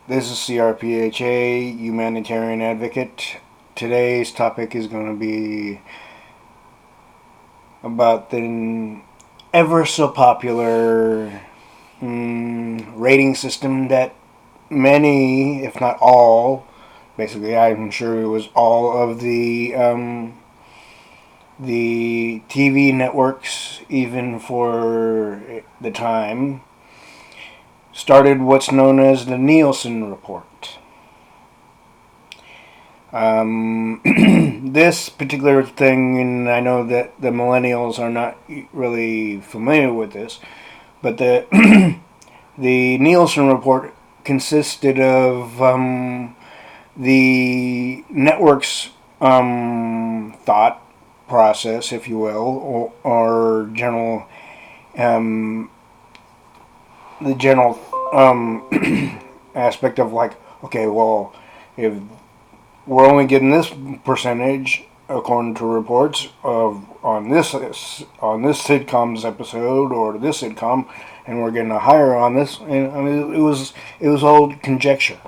This is C.R.P.H.A, Humanitarian Advocate. Today's topic is going to be about the ever so popular rating system that many, if not all, basically I'm sure it was all of the TV networks, even for the time, started what's known as the Nielsen Report. This particular thing, and I know that the millennials are not really familiar with this, but the the Nielsen report consisted of the network's thought process, if you will, or general um, the general aspect of like, okay, well, if we're only getting this percentage according to reports of on this sitcom's episode or this sitcom, and we're getting a higher on this. And I mean, it was all conjecture.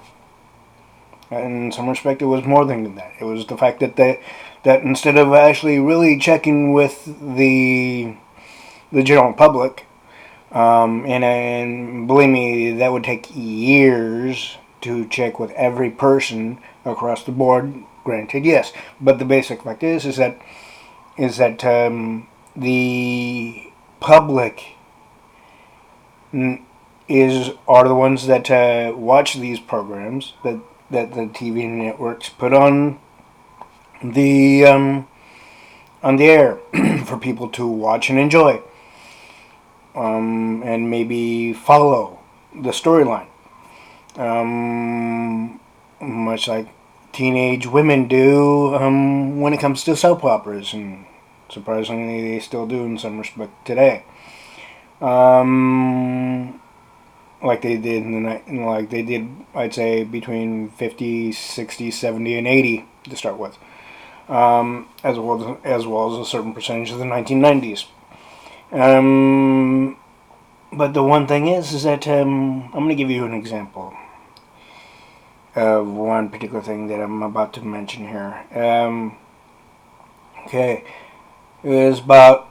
In some respect, it was more than that. It was the fact that instead of actually really checking with the general public, and believe me, that would take years to check with every person across the board. Granted, yes, but the basic fact is that the public are the ones that watch these programs that the TV networks put the on the air for people to watch and enjoy, and maybe follow the storyline, much like teenage women do when it comes to soap operas, and surprisingly, they still do in some respect today. Um, like they did in the night, like they did, I'd say between 50, 60, 70, and 80 to start with, as well as a certain percentage of the 1990s. Um, but the one thing is that I'm going to give you an example of one particular thing that I'm about to mention here. Okay, it was about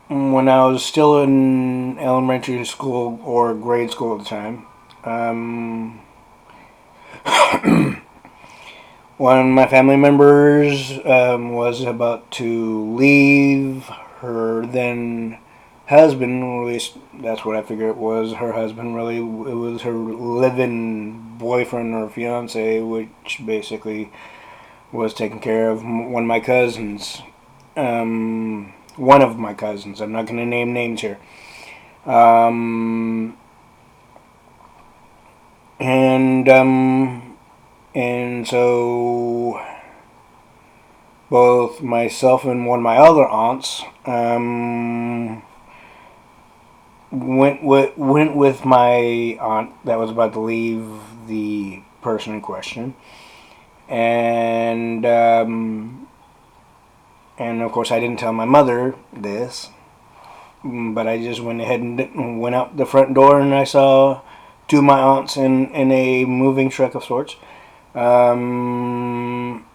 when I was still in elementary school or grade school at the time. One of my family members was about to leave her then husband, or at least that's what I figure it was. Her husband, really, it was her live-in boyfriend or fiance, which basically was taking care of one of my cousins. One of my cousins. I'm not going to name names here. Um, and and so both myself and one of my other aunts went with my aunt that was about to leave the person in question, and of course I didn't tell my mother this, but I just went ahead and went out the front door, and I saw two of my aunts in a moving truck of sorts, and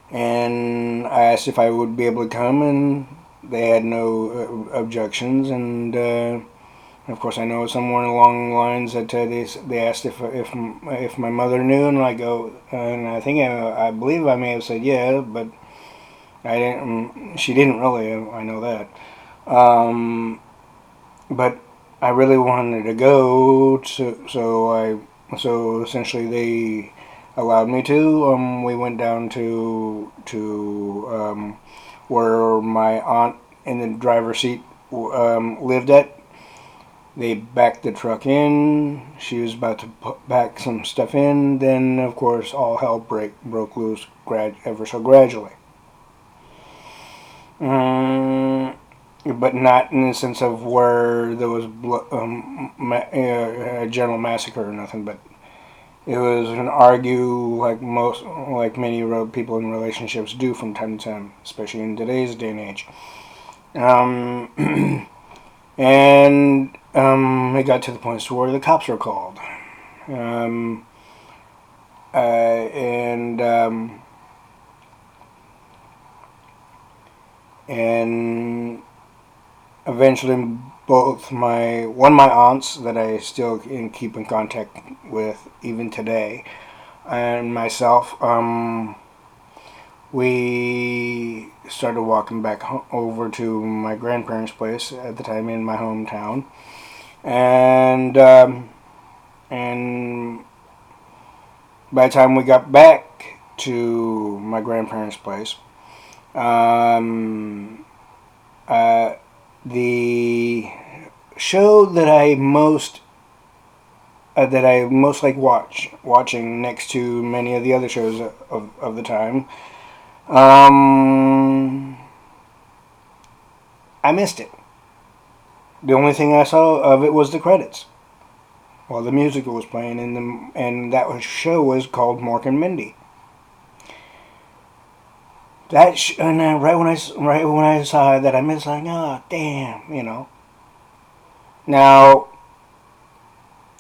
and I asked if I would be able to come, and they had no objections, and of course I know somewhere along the lines that they asked if my mother knew, and I go, and I think I believe I may have said yeah, but I didn't. She didn't really. I know that, but I really wanted to go, so essentially they allowed me to. We went down to where my aunt in the driver's seat lived at. They backed the truck in. She was about to put back some stuff in. Then, of course, all hell broke loose ever so gradually. But not in the sense of where there was a general massacre or nothing. But it was an like many people in relationships do from time to time, especially in today's day and age. Um, And it got to the point where the cops were called. Um, and and eventually one of my aunts that I still keep in contact with even today, and myself, we started walking back over to my grandparents' place at the time in my hometown, and by the time we got back to my grandparents' place, um, the show that I most like watching next to many of the other shows of the time. I missed it. The only thing I saw of it was the credits while the music was playing, and that show was called Mork and Mindy. And right when I saw that, I missed, like, oh damn, you know. Now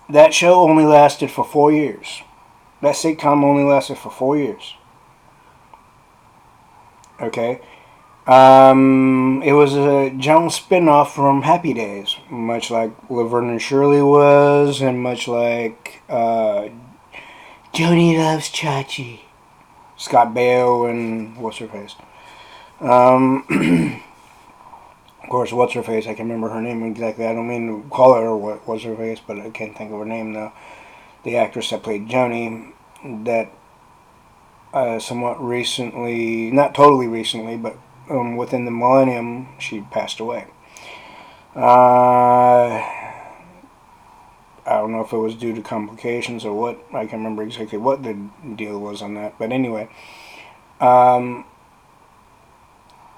that show only lasted for 4 years. That sitcom only lasted for 4 years. Okay. It was a Jones spin-off from Happy Days, much like Laverne and Shirley was, and much like Joni Loves Chachi, Scott Baio, and what's her face. Of course, what's her face? I can't remember her name exactly. I don't mean to call her what's her face, but I can't think of her name now. The actress that played Joni, that somewhat recently, not totally recently, but within the millennium, she passed away. I don't know if it was due to complications or what. I can't remember exactly what the deal was on that. But anyway,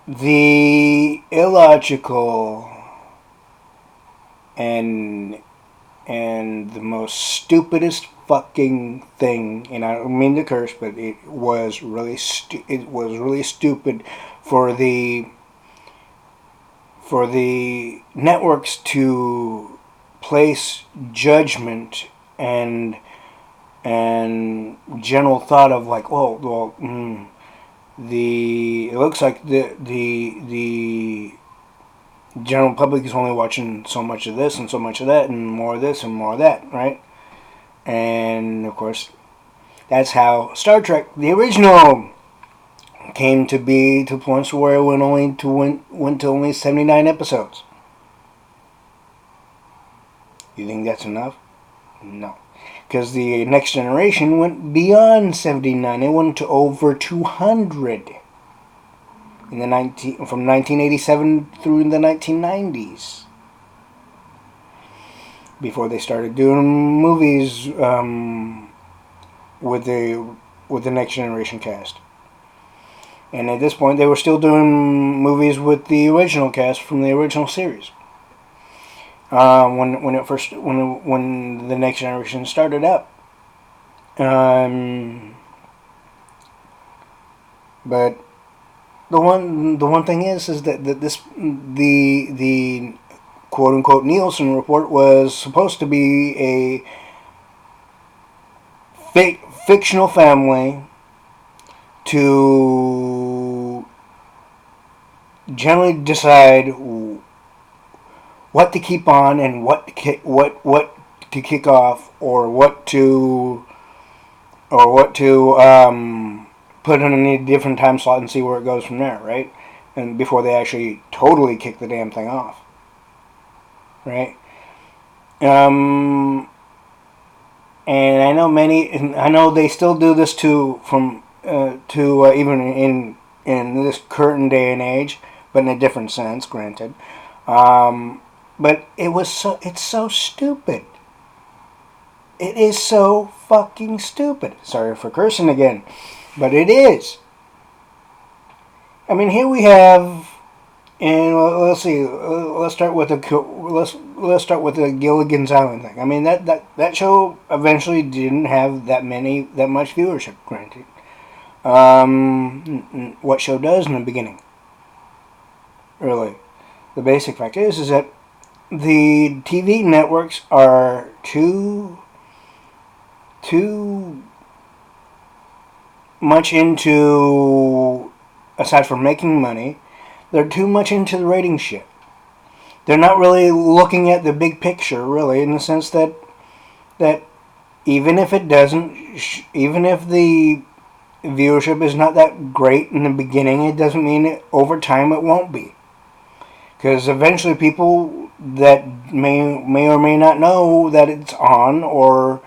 the illogical and the most stupidest fucking thing, and I don't mean to curse, but it was really stupid for the networks to place judgment and general thought of, like, it looks like the general public is only watching so much of this and so much of that and more of this and more of that, right? And of course, that's how Star Trek, the original, came to be, to points where it went to only 79 episodes. You think that's enough? No. Because the Next Generation went beyond 79. It went to over 200 from 1987 through the 1990s. Before they started doing movies with the Next Generation cast. And at this point, they were still doing movies with the original cast from the original series. When the Next Generation started up, but the one thing is that the quote unquote Nielsen Report was supposed to be a fictional family to generally decide what to keep on and what to kick off, or what to put in a different time slot and see where it goes from there, right? And before they actually totally kick the damn thing off, right? And I know they still do this even in this current day and age, but in a different sense, granted. But it's so stupid. It is so fucking stupid. Sorry for cursing again, but it is. I mean, here we have, and let's see. Let's start with the Gilligans Island thing. I mean, that show eventually didn't have that much viewership. Granted, what show does in the beginning? Really, the basic fact is that the TV networks are too much into, aside from making money, they're too much into the rating shit. They're not really looking at the big picture, really, in the sense that even if it doesn't, even if the viewership is not that great in the beginning, it doesn't mean it, over time it won't be. Because eventually people that may or may not know that it's on or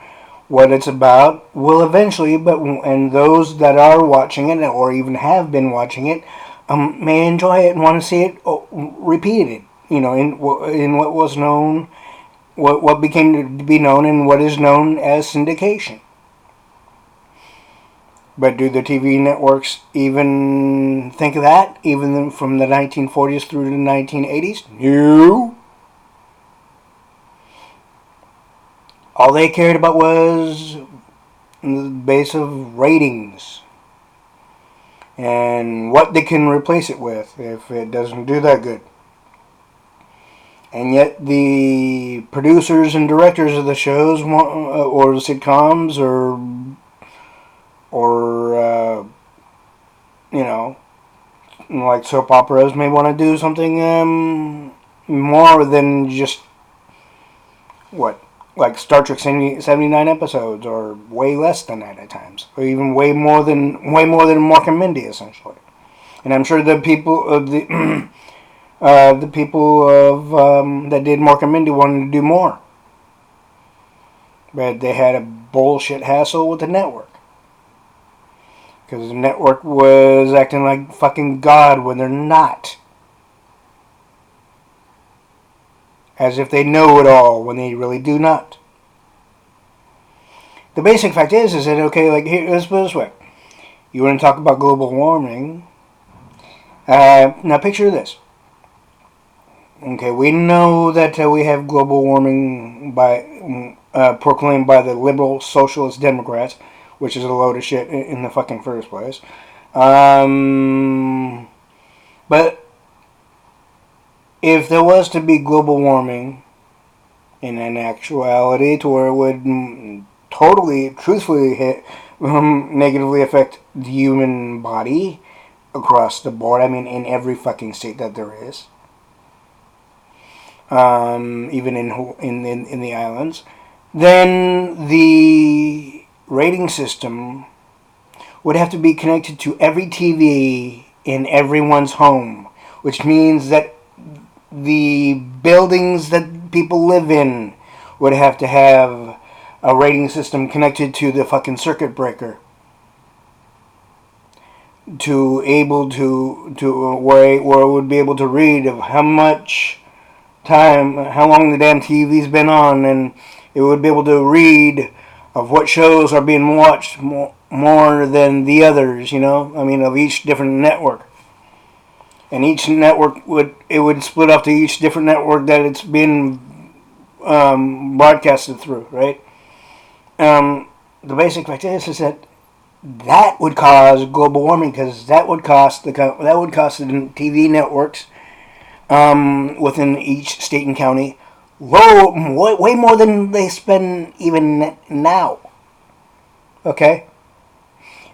what it's about will eventually, and those that are watching it or even have been watching it may enjoy it and want to see it repeated. In what was known, what became to be known, and what is known as syndication. But do the TV networks even think of that, even from the 1940s through the 1980s? No. All they cared about was the base of ratings and what they can replace it with if it doesn't do that good. And yet the producers and directors of the shows or the sitcoms or like soap operas may want to do something more than just like Star Trek 79 episodes, or way less than that at times, or even way more than Mork and Mindy, essentially. And I'm sure the people of the people of that did Mork and Mindy wanted to do more, but they had a bullshit hassle with the network. Because the network was acting like fucking God when they're not. As if they know it all when they really do not. The basic fact is that, okay, like, here, let's put it this way. You want to talk about global warming. Now picture this. Okay, we know that we have global warming by proclaimed by the liberal socialist Democrats, which is a load of shit in the fucking first place. But if there was to be global warming in an actuality to where it would totally, truthfully negatively affect the human body across the board, I mean in every fucking state that there is, even in the islands, then the rating system would have to be connected to every TV in everyone's home, which means that the buildings that people live in would have to have a rating system connected to the fucking circuit breaker to able to where it would be able to read of how much time, how long the damn TV's been on, and it would be able to read of what shows are being watched more than the others, I mean, of each different network. And each network would split off to each different network that it's been broadcasted through, right? The basic fact is that would cause global warming, because that would cost the TV networks within each state and county way more than they spend even now. Okay?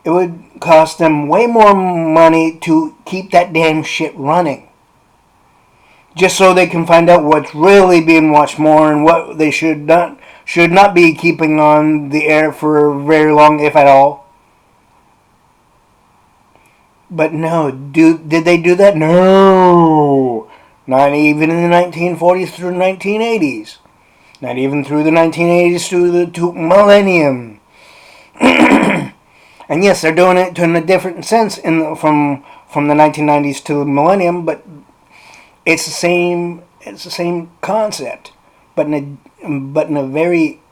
It would cost them way more money to keep that damn shit running. Just so they can find out what's really being watched more and what they should not be keeping on the air for very long, if at all. But no, did they do that? No. Not even in the 1940s through the 1980s. Not even through the 1980s through the millennium. And yes, they're doing it in a different sense from the 1990s to the millennium, but it's the same concept, but in a very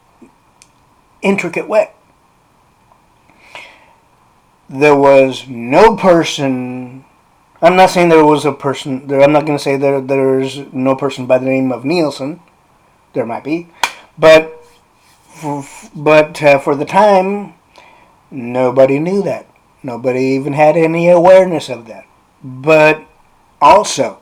intricate way. There was no person. I'm not saying there was a person. I'm not going to say there's no person by the name of Nielsen. There might be, but for the time, nobody knew that. Nobody even had any awareness of that. But also,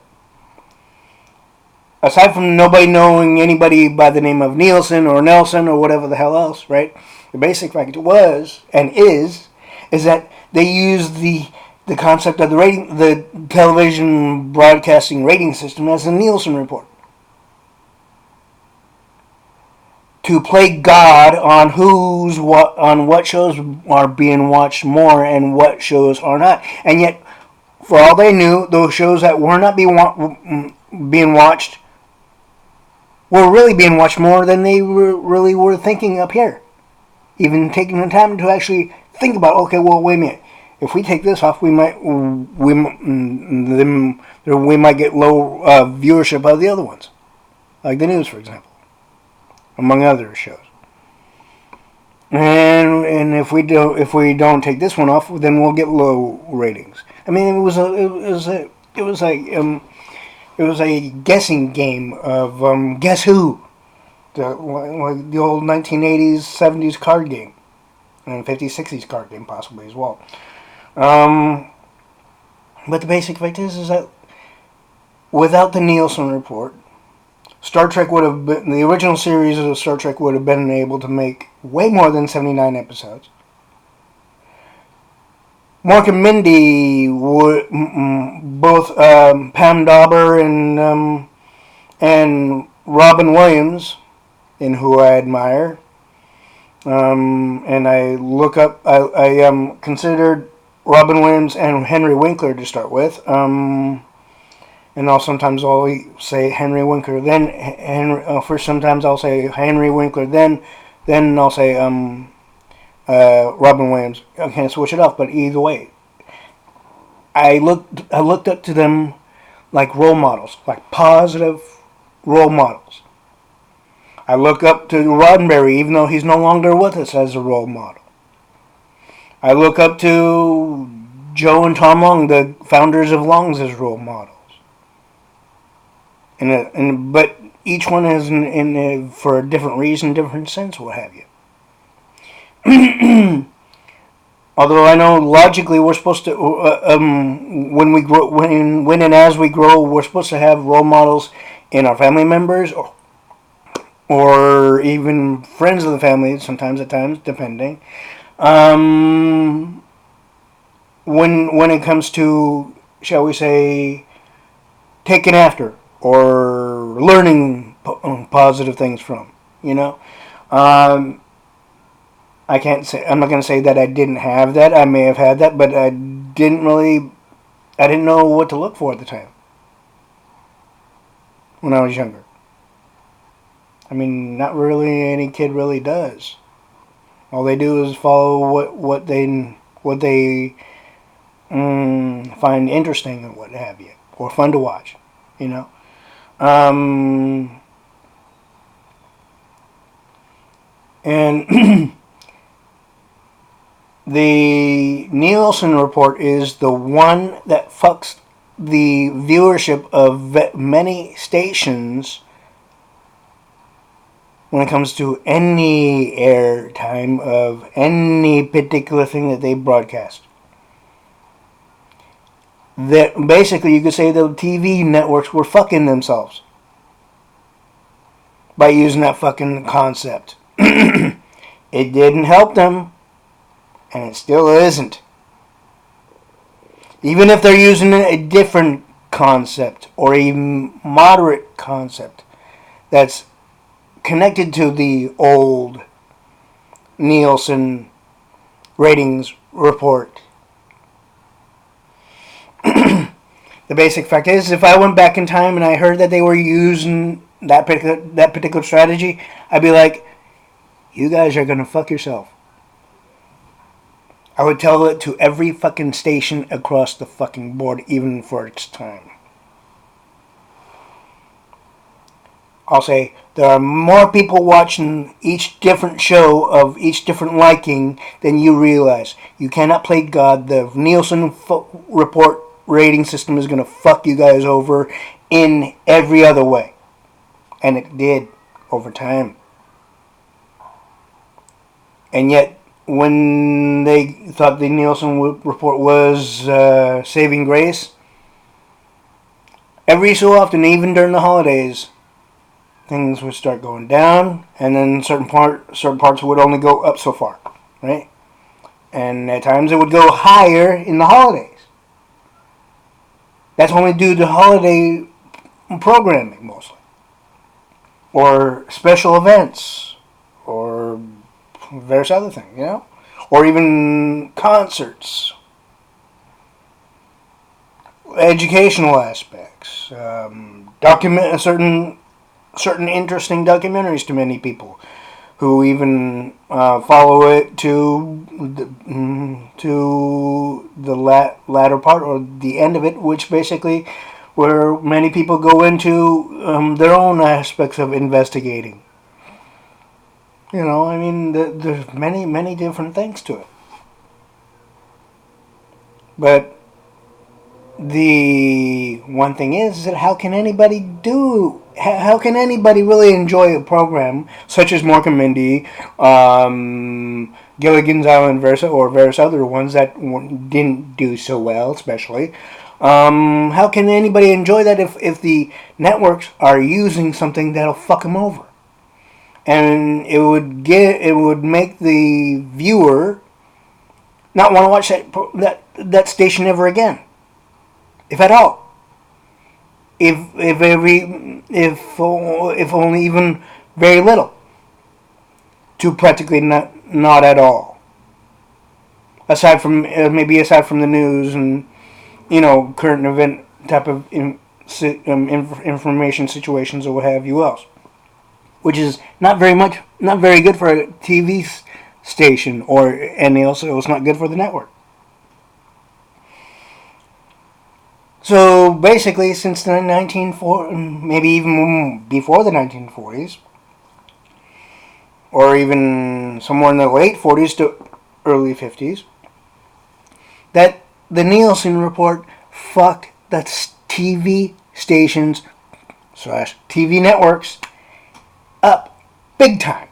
aside from nobody knowing anybody by the name of Nielsen or Nelson or whatever the hell else, right? The basic fact was and is that they used the concept of the television broadcasting rating system as the Nielsen Report to play God on what shows are being watched more and what shows are not. And yet, for all they knew, those shows that were not being watched were really being watched more than they really were thinking up here. Even taking the time to actually think about, okay, well, wait a minute. If we take this off, we might get low viewership of the other ones, like the news, for example, among other shows. And if we don't take this one off, then we'll get low ratings. I mean, it was a guessing game of guess who, the old 1980s, 70s card game, and 50s, 60s card game possibly as well. But the basic fact is that without the Nielsen Report, Star Trek would have been, the original series of Star Trek would have been able to make way more than 79 episodes. Mork and Mindy would both Pam Dauber and Robin Williams, in who I admire, and I look up. I considered Robin Williams and Henry Winkler to start with. And sometimes I'll say Henry Winkler, then first sometimes I'll say Henry Winkler, then I'll say Robin Williams. I can't switch it off, but either way, I looked up to them like role models, like positive role models. I look up to Roddenberry, even though he's no longer with us, as a role model. I look up to Joe and Tom Long, the founders of Long's, as role models. But each one is for a different reason, different sense, what have you. Although I know logically we're supposed to, when we grow, when and as we grow, we're supposed to have role models in our family members, or even friends of the family. Sometimes, at times, depending. When it comes to, shall we say, taking after or learning positive things from, I can't say, I'm not going to say that I didn't have that. I may have had that, but I didn't know what to look for at the time when I was younger. I mean, not really any kid really does. All they do is follow what they find interesting and what have you, or fun to watch, and the Nielsen Report is the one that fucks the viewership of many stations when it comes to any airtime of any particular thing that they broadcast. That basically, you could say the TV networks were fucking themselves by using that fucking concept. It didn't help them, and it still isn't. Even if they're using a different concept or a moderate concept that's connected to the old Nielsen ratings report. The basic fact is, if I went back in time and I heard that they were using that particular strategy, I'd be like, you guys are gonna fuck yourself. I would tell it to every fucking station across the fucking board, even for its time. I'll say, there are more people watching each different show of each different liking than you realize. You cannot play God. The Nielsen Report rating system is going to fuck you guys over in every other way. And it did over time. And yet, when they thought the Nielsen Report was saving grace, every so often, even during the holidays, things would start going down, and then certain parts would only go up so far, right? And at times it would go higher in the holidays. That's only due to holiday programming mostly, or special events, or various other things, or even concerts, educational aspects, document certain interesting documentaries to many people, who even follow it to the latter part or the end of it, which basically where many people go into their own aspects of investigating. I mean, there's many different things to it. But the one thing is that how can anybody really enjoy a program such as Mork and Mindy, Gilligans Island, or various other ones that didn't do so well, especially? How can anybody enjoy that if the networks are using something that'll fuck them over? And it would make the viewer not want to watch that station ever again, if at all. If only even very little, to practically not at all. Aside from the news and current event type of information situations or what have you else, which is not very good for a TV station, and also it's not good for the network. So basically, since the 1940s, maybe even before the 1940s, or even somewhere in the late 40s to early 50s, that the Nielsen Report fucked that TV stations / TV networks up big time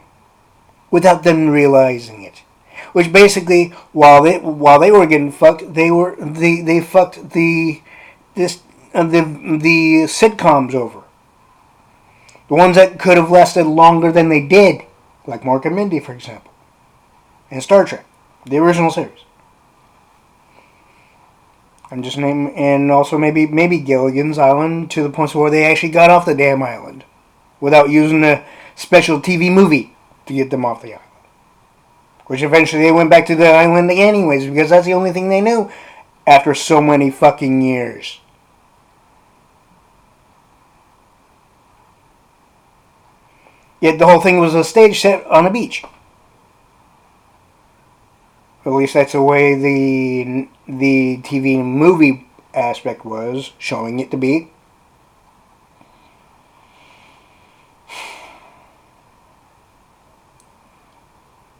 without them realizing it. Which basically, while they were getting fucked, they fucked the sitcoms over. The ones that could have lasted longer than they did, like Mork and Mindy, for example, and Star Trek, the original series. I'm just naming, and also maybe Gilligan's Island, to the point where they actually got off the damn island without using a special TV movie to get them off the island. Which eventually they went back to the island anyways, because that's the only thing they knew after so many fucking years. Yet the whole thing was a stage set on a beach. At least that's the way the TV movie aspect was showing it to be.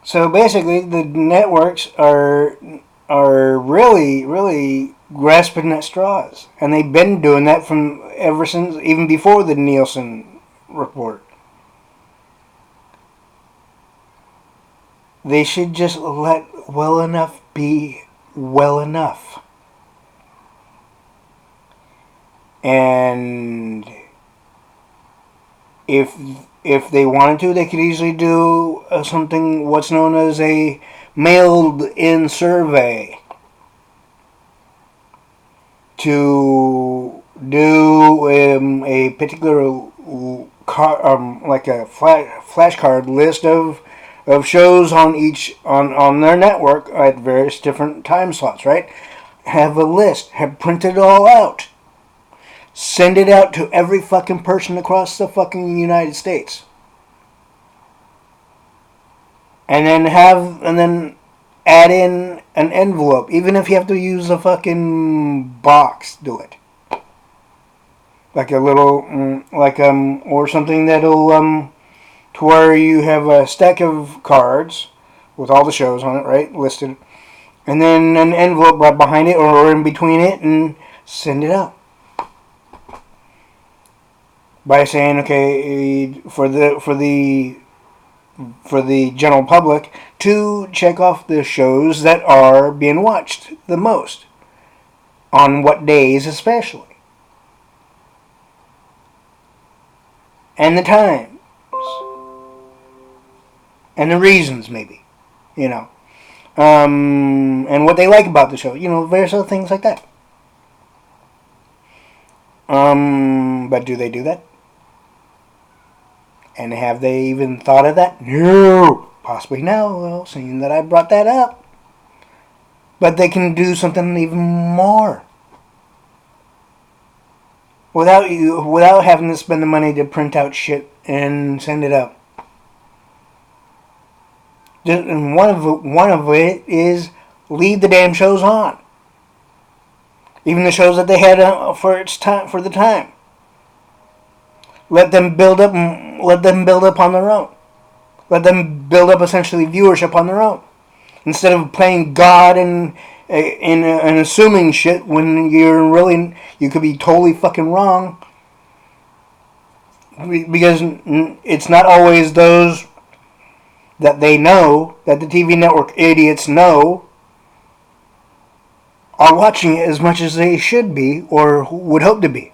So basically, the networks are really grasping at straws, and they've been doing that from ever since, even before the Nielsen Report. They should just let well enough be well enough. And if they wanted to, they could easily do something, what's known as a mailed-in survey, to do a particular like a flashcard list of shows on their network at various different time slots, right? Have a list, have printed it all out. Send it out to every fucking person across the fucking United States. And then add in an envelope. Even if you have to use a fucking box, do it. Like a little, or something that'll, to where you have a stack of cards with all the shows on it, right, listed. And then an envelope right behind it or in between it, and send it out. By saying, okay, for the general public to check off the shows that are being watched the most, on what days especially. and the times and the reasons, maybe, and what they like about the show, various other things like that. But do they do that? And have they even thought of that? No. Possibly no. Well, seeing that I brought that up. But they can do something even more. Without having to spend the money to print out shit and send it out. And one of it is leave the damn shows on. Even the shows that they had for the time. Let them build up on their own. Let them build up essentially viewership on their own. Instead of playing God and assuming shit when you could be totally fucking wrong. Because it's not always those that they know, that the TV network idiots know, are watching it as much as they should be or would hope to be.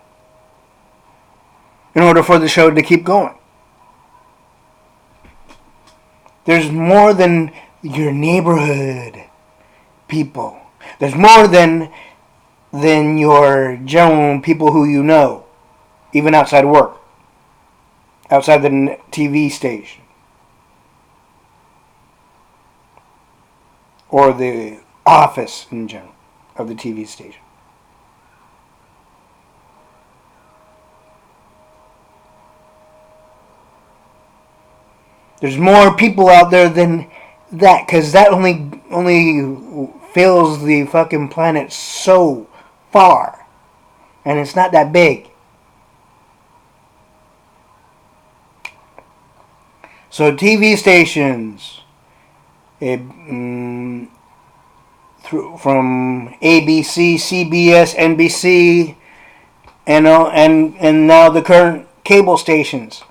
In order for the show to keep going. There's more than your neighborhood people. There's more than your general people who you know, even outside work, outside the TV station, or the office in general of the TV station. There's more people out there than that, because that only fills the fucking planet so far, and it's not that big. So TV stations, from ABC, CBS, NBC, and now the current cable stations.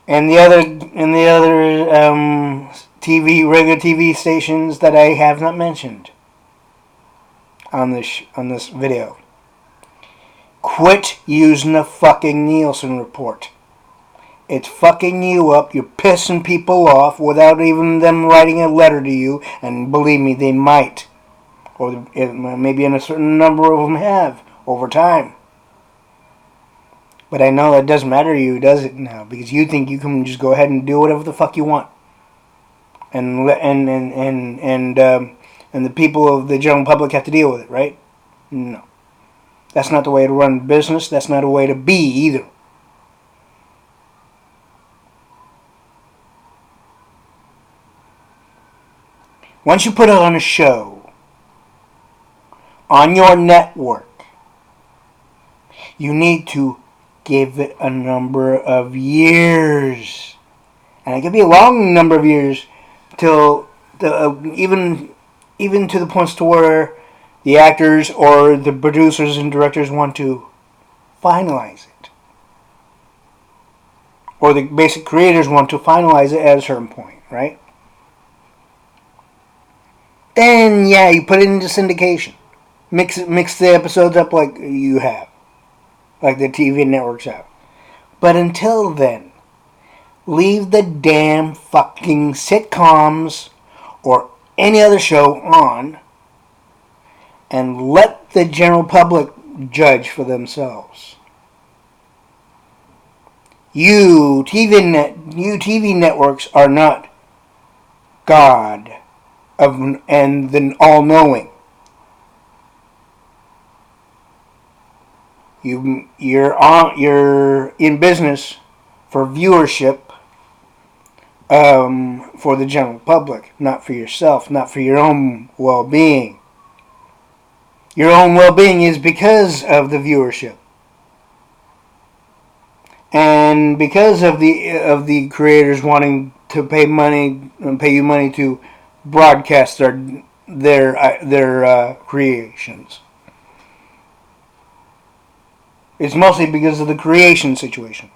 And the other regular TV stations that I have not mentioned on this video. Quit using the fucking Nielsen Report. It's fucking you up. You're pissing people off without even them writing a letter to you. And believe me, they might. Or maybe a certain number of them have over time. But I know that doesn't matter to you, does it now? Because you think you can just go ahead and do whatever the fuck you want. And the people of the general public have to deal with it, right? No. That's not the way to run a business. That's not a way to be either. Once you put it on a show, on your network, you need to give it a number of years. And it could be a long number of years till even to the points to where the actors or the producers and directors want to finalize it. Or the basic creators want to finalize it at a certain point, right? Then, yeah, you put it into syndication. Mix the episodes up like you have. Like the TV networks have. But until then, leave the damn fucking sitcoms or any other show on and let the general public judge for themselves. You TV networks are not God and the all-knowing. You're in business for viewership, for the general public, not for yourself, not for your own well-being. Your own well-being is because of the viewership, and because of the creators wanting to pay you money to broadcast their creations. It's mostly because of the creation situation.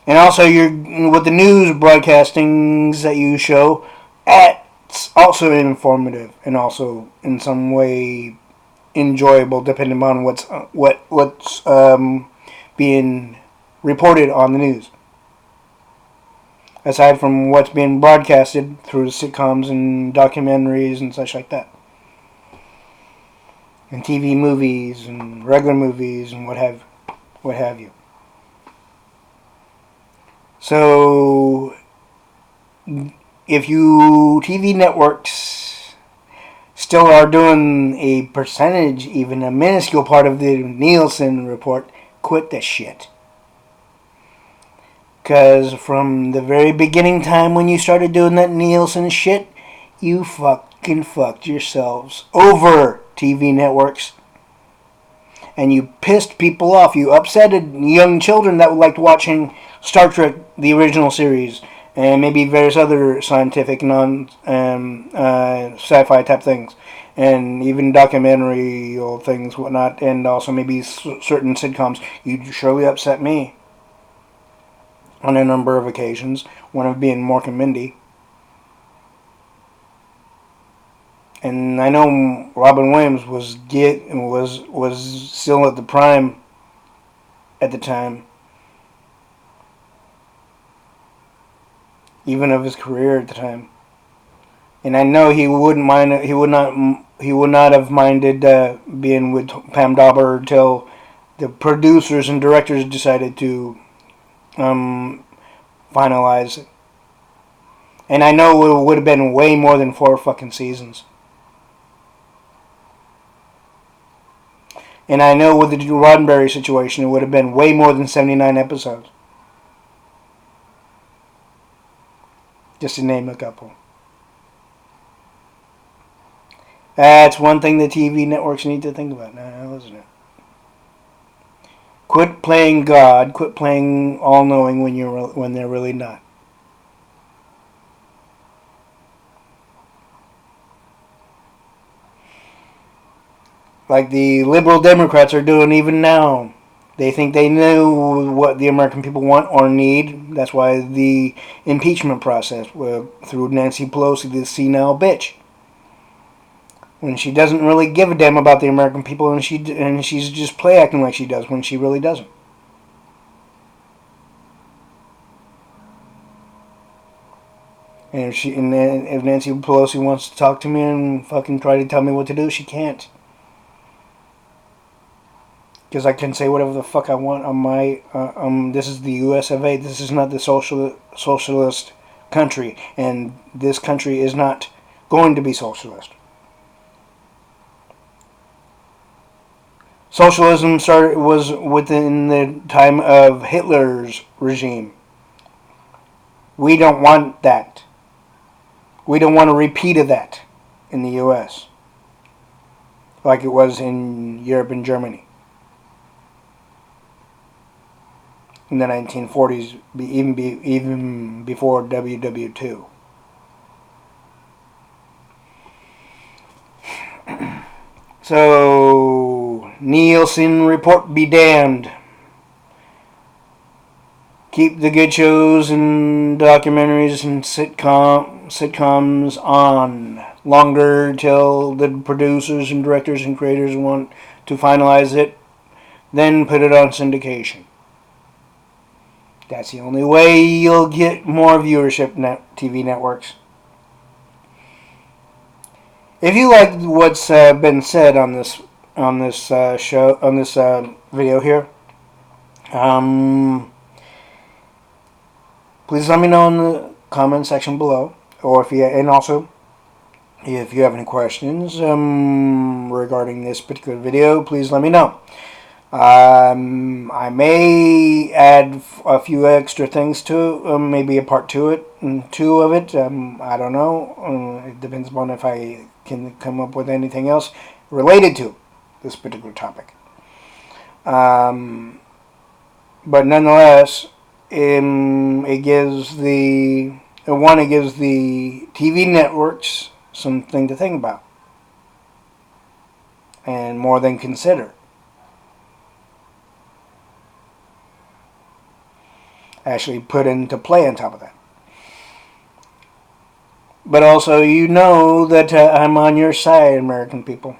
And also with the news broadcastings that you show at it's also informative and also in some way enjoyable, depending on what's being reported on the news. Aside from what's being broadcasted through sitcoms and documentaries and such like that, and TV movies and regular movies and what have you. So, if you TV networks still are doing a percentage, even a minuscule part of the Nielsen report, quit this shit. Because from the very beginning time when you started doing that Nielsen shit, you fucking fucked yourselves over, TV networks. And you pissed people off. You upsetted young children that liked watching Star Trek, the original series, and maybe various other scientific, sci-fi type things, and even documentary things, whatnot, and also maybe certain sitcoms. You surely upset me on a number of occasions, one of being Mork and Mindy. And I know Robin Williams was still at the prime at the time, even of his career at the time. And I know he wouldn't mind. He would not have minded being with Pam Dauber until the producers and directors decided to finalize it. And I know it would have been way more than 4 fucking seasons. And I know with the Roddenberry situation, it would have been way more than 79 episodes. Just to name a couple. That's one thing the TV networks need to think about now, isn't it? Quit playing God. Quit playing all-knowing when they're really not. Like the liberal Democrats are doing even now. They think they know what the American people want or need. That's why the impeachment process through Nancy Pelosi, the senile bitch. When she doesn't really give a damn about the American people, and she's just play acting like she does when she really doesn't. And if Nancy Pelosi wants to talk to me and fucking try to tell me what to do, she can't. Because I can say whatever the fuck I want on my... this is the U.S. of A. This is not the socialist country. And this country is not going to be socialist. Socialism was within the time of Hitler's regime. We don't want that. We don't want a repeat of that in the U.S. like it was in Europe and Germany in the 1940s, even before WW2. So, Nielsen Report be damned. Keep the good shows and documentaries and sitcoms on longer till the producers and directors and creators want to finalize it. Then put it on syndication. That's the only way you'll get more viewership, TV networks. If you like what's been said on this video here, please let me know in the comment section below, or if you have any questions regarding this particular video, please let me know. I may add a few extra things to maybe a part 2 of it. I don't know. It depends upon if I can come up with anything else related to this particular topic. But nonetheless, it gives the TV networks something to think about and more than consider. Actually put into play on top of that. But also, you know that I'm on your side, American people.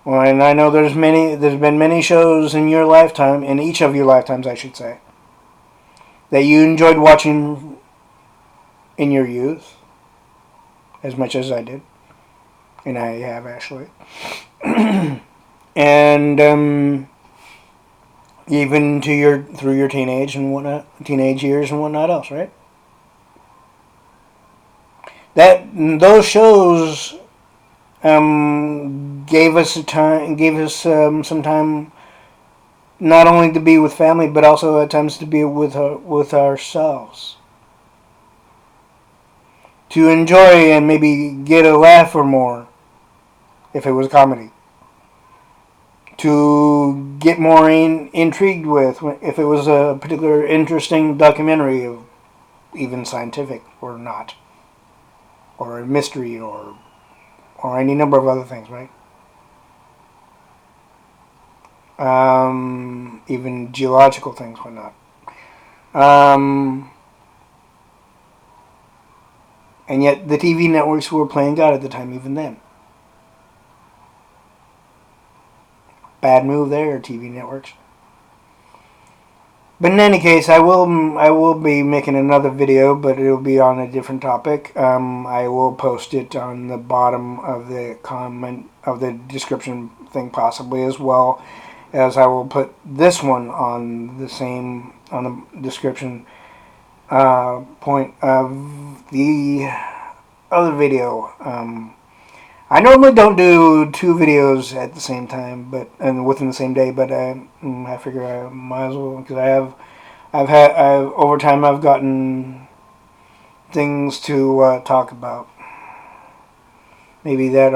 Well, and I know there's been many shows in your lifetime, in each of your lifetimes, I should say, that you enjoyed watching in your youth, as much as I did, and I have actually, and even through your teenage years and whatnot else, right? Those shows gave us some time not only to be with family, but also at times to be with ourselves, to enjoy and maybe get a laugh or more if it was comedy, to get more intrigued with if it was a particular interesting documentary, of even scientific or not, or a mystery, or any number of other things, right? Even geological things, whatnot. Um, and yet the TV networks were playing God at the time, even then. Bad move there, TV networks. But in any case, I will be making another video, but it'll be on a different topic. I will post it on the bottom of the comment of the description thing, possibly, as well as I will put this one on the description point of the other video. I normally don't do two videos at the same time, and within the same day. But I figure I might as well, because over time I've gotten things to talk about. Maybe that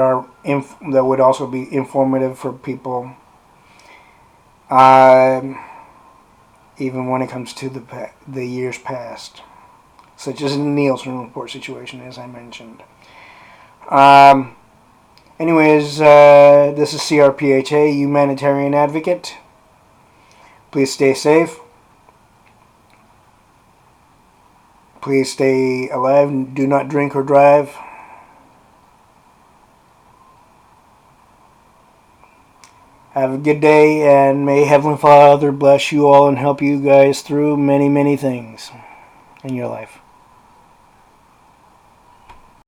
would also be informative for people. Even when it comes to the years past, such as the Nielsen Report situation, as I mentioned. Anyways, this is C.R.P.H.A, Humanitarian Advocate. Please stay safe. Please stay alive. Do not drink or drive. Have a good day, and may Heavenly Father bless you all and help you guys through many, many things in your life.